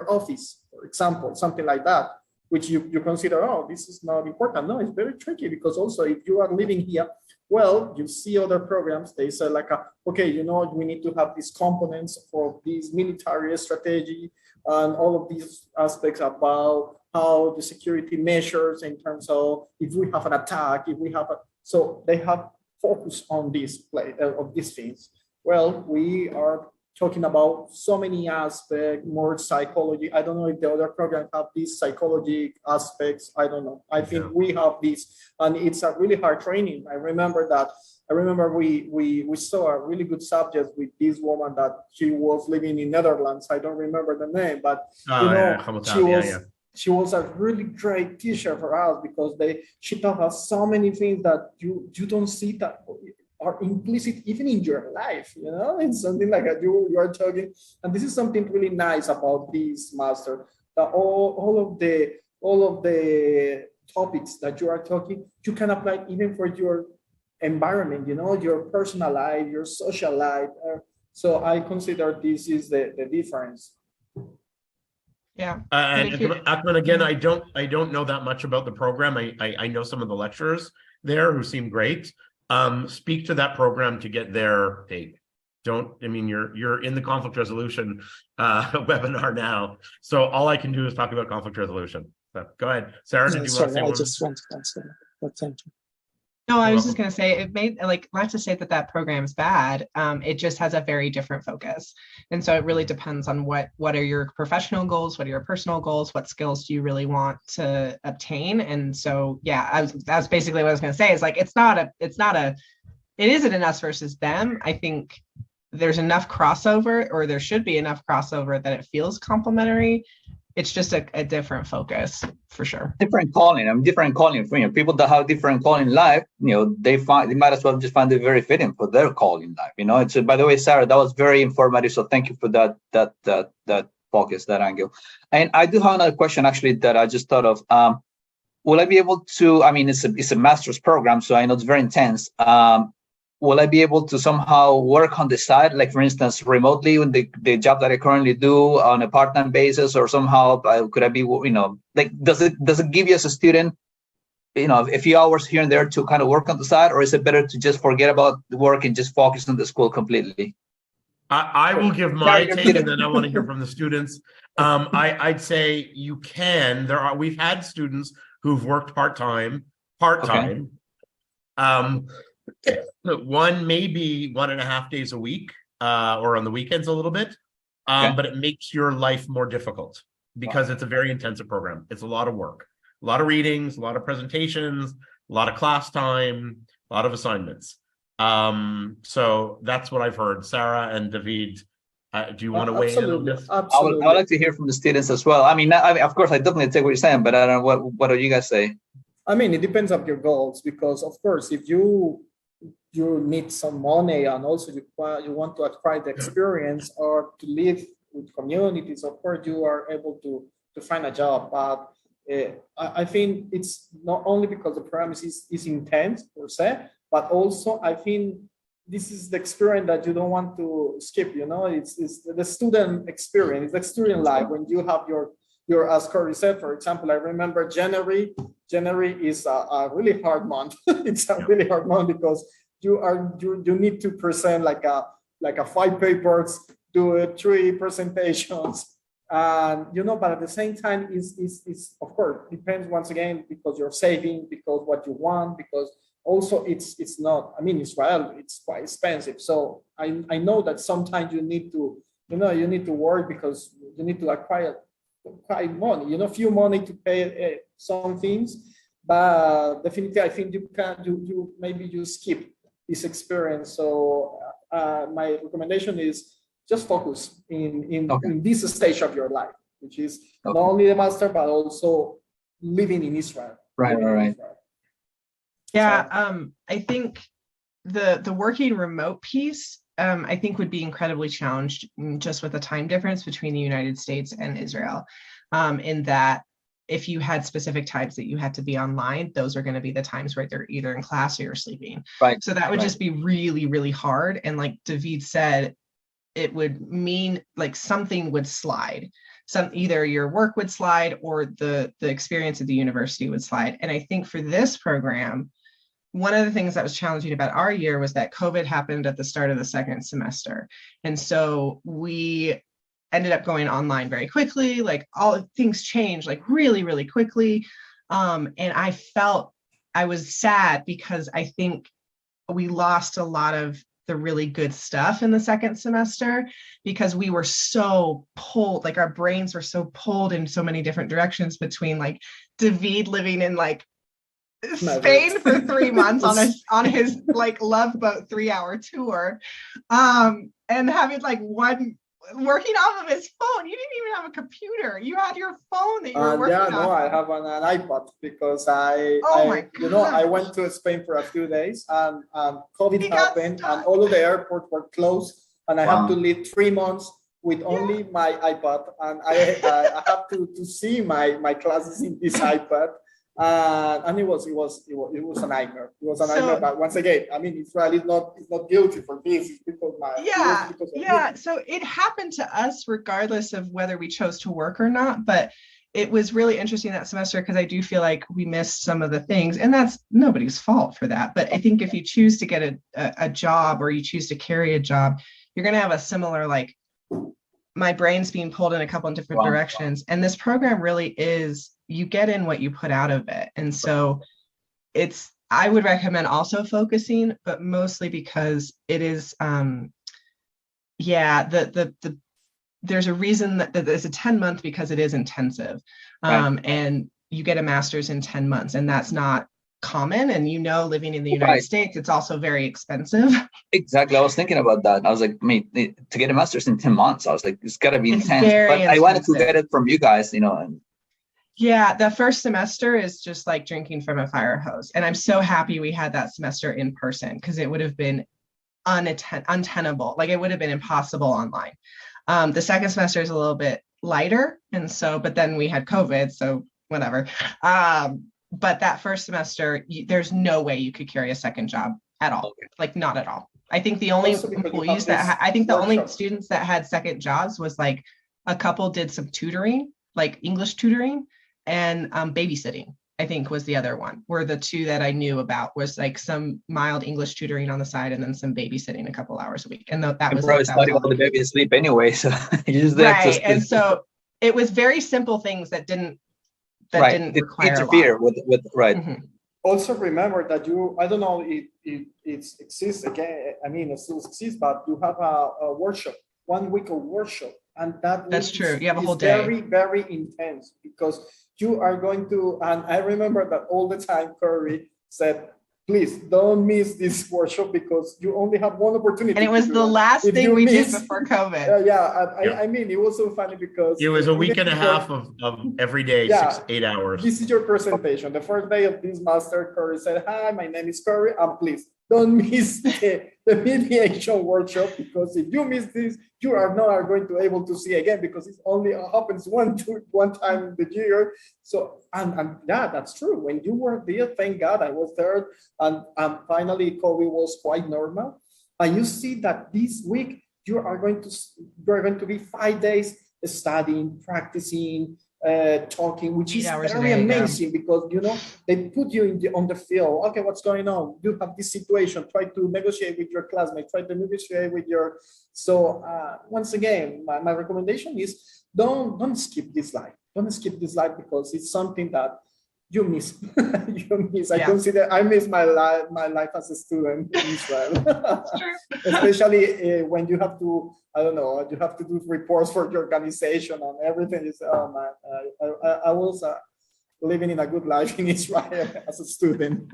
office, for example, something like that. which you consider, oh, this is not important. No, it's very tricky, because also if you are living here, well, you see other programs, they say like, okay, you know, we need to have these components for this military strategy and all of these aspects about how the security measures in terms of if we have an attack, if we have so they have focus on this of these things. Well, we are talking about so many aspects, more psychology. I don't know if the other programs have these psychology aspects. I don't know. I think we have this, and it's a really hard training. I remember we saw a really good subject with this woman that she was living in Netherlands. I don't remember the name, but she was a really great teacher for us, because she taught us so many things that you don't see that are implicit even in your life, you know. It's something like you are talking, and this is something really nice about this master, that all of the topics that you are talking, you can apply even for your environment, you know, your personal life, your social life. So I consider this is the difference. Yeah. And Akman, again, I don't know that much about the program. I know some of the lecturers there who seem great. Speak to that program to get their take. You're in the conflict resolution webinar now, so all I can do is talk about conflict resolution. So go ahead, Sarah. Did you want to say I one? just want to answer that, but thank you. No, I was just going to say, it made, like, not to say that program's bad. It just has a very different focus. And so it really depends on what are your professional goals, what are your personal goals, what skills do you really want to obtain. And so, yeah, that's basically what I was going to say, is like, it isn't an us versus them. I think there's enough crossover, or there should be enough crossover, that it feels complementary. It's just a different focus, for sure. Different calling. Different calling. For people that have different calling in life, they might as well just find it very fitting for their call in life. It's, by the way, Sarah, that was very informative. So thank you for that focus, that angle. And I do have another question actually that I just thought of. Will I be able to? It's a master's program, so I know it's very intense. Will I be able to somehow work on the side, like for instance, remotely with the job that I currently do on a part-time basis, or somehow could I be, like, does it give you as a student, a few hours here and there to kind of work on the side, or is it better to just forget about the work and just focus on the school completely? I will give my take, and then I want to hear from the students. I'd say you can. We've had students who've worked part-time. Okay. One, maybe 1.5 days a week, or on the weekends a little bit, but it makes your life more difficult because it's a very intensive program. It's a lot of work, a lot of readings, a lot of presentations, a lot of class time, a lot of assignments. So that's what I've heard. Sarah and David, do you want to weigh in on this? Absolutely. I would like to hear from the students as well. Of course, I definitely take what you're saying, but I don't know, what do you guys say? It depends on your goals, because of course, if you need some money, and also you want to acquire the experience or to live with communities, of course you are able to find a job. But I think it's not only because the program is intense per se, but also I think this is the experience that you don't want to skip. It's the student experience, it's the student life when you have your, as Corey said, for example, I remember January is a really hard month. It's a really hard month because you need to present like a 5 papers, do 3 presentations, and but at the same time is of course depends once again, because you're saving, because what you want, because also it's not, Israel, it's quite expensive. So I know that sometimes you need to work, because you need to acquire quite money, few money to pay some things, but definitely I think you maybe skip this experience. So my recommendation is just focus in this stage of your life, which is not only the master but also living in Israel. Right. Yeah, I think the working remote piece, I think would be incredibly challenged just with the time difference between the United States and Israel, in that if you had specific times that you had to be online, those are going to be the times where they're either in class or you're sleeping. Right. So that would just be really, really hard. And like David said, it would mean like something would slide. either your work would slide or the experience at the university would slide. And I think for this program, one of the things that was challenging about our year was that COVID happened at the start of the second semester. And so we ended up going online very quickly, like all things changed like really, really quickly. And I was sad because I think we lost a lot of the really good stuff in the second semester because we were so pulled, like our brains were so pulled in so many different directions between like David living in like Spain for 3 months on his like Love Boat 3-hour tour, and having like working off of his phone. You didn't even have a computer. You had your phone that you were working on. No, I have an iPad because I went to Spain for a few days and COVID happened and all of the airports were closed and I had to live 3 months with only my iPad and I have to see my classes in this iPad. And it was a nightmare. It was a nightmare. But once again, I mean, Israel is not guilty for this. It's because So it happened to us regardless of whether we chose to work or not. But it was really interesting that semester because I do feel like we missed some of the things, and that's nobody's fault for that. But I think if you choose to get a job or you choose to carry a job, you're going to have a similar like. My brain's being pulled in a couple of different directions, and this program really is. You get in what you put out of it. And so I would recommend also focusing, but mostly because it is, there's a reason that there's a 10-month because it is intensive. And you get a master's in 10 months and that's not common. And living in the United States, it's also very expensive. Exactly. I was thinking about that. I was like, to get a master's in 10 months, I was like, it's gotta be intense. But I wanted to get it from you guys, and yeah, the first semester is just like drinking from a fire hose. And I'm so happy we had that semester in person because it would have been untenable. Like it would have been impossible online. The second semester is a little bit lighter. And so, but then we had COVID, so whatever. But that first semester, there's no way you could carry a second job at all. Like not at all. I think the only employees the only students that had second jobs was like a couple did some tutoring, like English tutoring. And babysitting, I think, was the other one, were the two that I knew about, was like some mild English tutoring on the side and then some babysitting a couple hours a week. And that was probably starting all the baby asleep anyway. So you just right. And so it was very simple things that didn't require interfere with right. Mm-hmm. Also remember that I don't know if it exists again. I mean, it still exists, but you have a workshop, 1 week of workshop. And that's true. You have a whole day. Very, very intense because you are going to, and I remember that all the time, Corey said, please don't miss this workshop because you only have one opportunity. And it was the last thing we did before COVID. I mean, it was so funny because it was a week and a half of every day, 6-8 hours. This is your presentation. The first day of this master, Corey said, hi, my name is Corey, and please don't miss the mediation workshop because if you miss this, you are not going to be able to see again because it only happens one time in the year. So, and yeah, that's true. When you were there, thank God I was there. And finally, COVID was quite normal. And you see that this week, you are going to be 5 days studying, practicing, talking, which is very amazing because they put you on the field. Okay, what's going on? You have this situation. Try to negotiate with your classmates. Try to negotiate with your. So once again, my recommendation is don't skip this life. Don't skip this life because it's something that you miss. I miss my life as a student in Israel. Especially when you have to, you have to do reports for your organization and everything is, I was living in a good life in Israel as a student.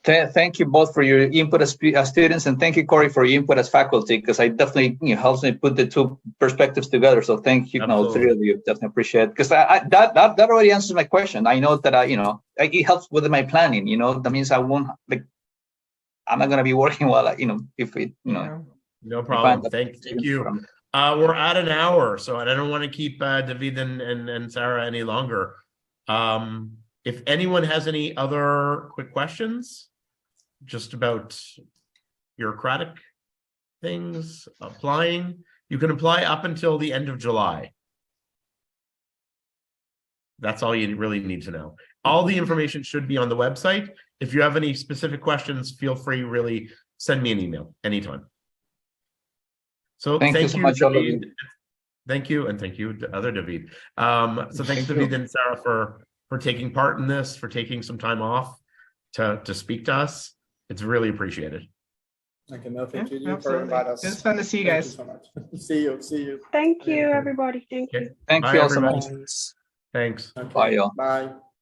Thank you both for your input as students, and thank you, Corey, for your input as faculty, because I definitely helps me put the two perspectives together. So thank you, three of you. Definitely appreciate it, because that already answers my question. I know that it helps with my planning. That means I won't I'm not gonna be working while if it No problem. Thank you. We're at an hour, so I don't want to keep David and Sarah any longer. If anyone has any other quick questions, just about bureaucratic things, applying, you can apply up until the end of July. That's all you really need to know. All the information should be on the website. If you have any specific questions, feel free, really send me an email anytime. So Thank you so much, all of you. David. Thank you, and thank you to other David. So thanks, David and Sarah, for taking part in this, for taking some time off to speak to us. It's really appreciated. Okay, no, thank you for Absolutely. inviting us. It's fun to see you Thank guys. so much. See you. Thank you, everybody. Thank you. Okay. Thank Bye, you all so everybody. much. Thanks. Okay. Bye, y'all. Bye.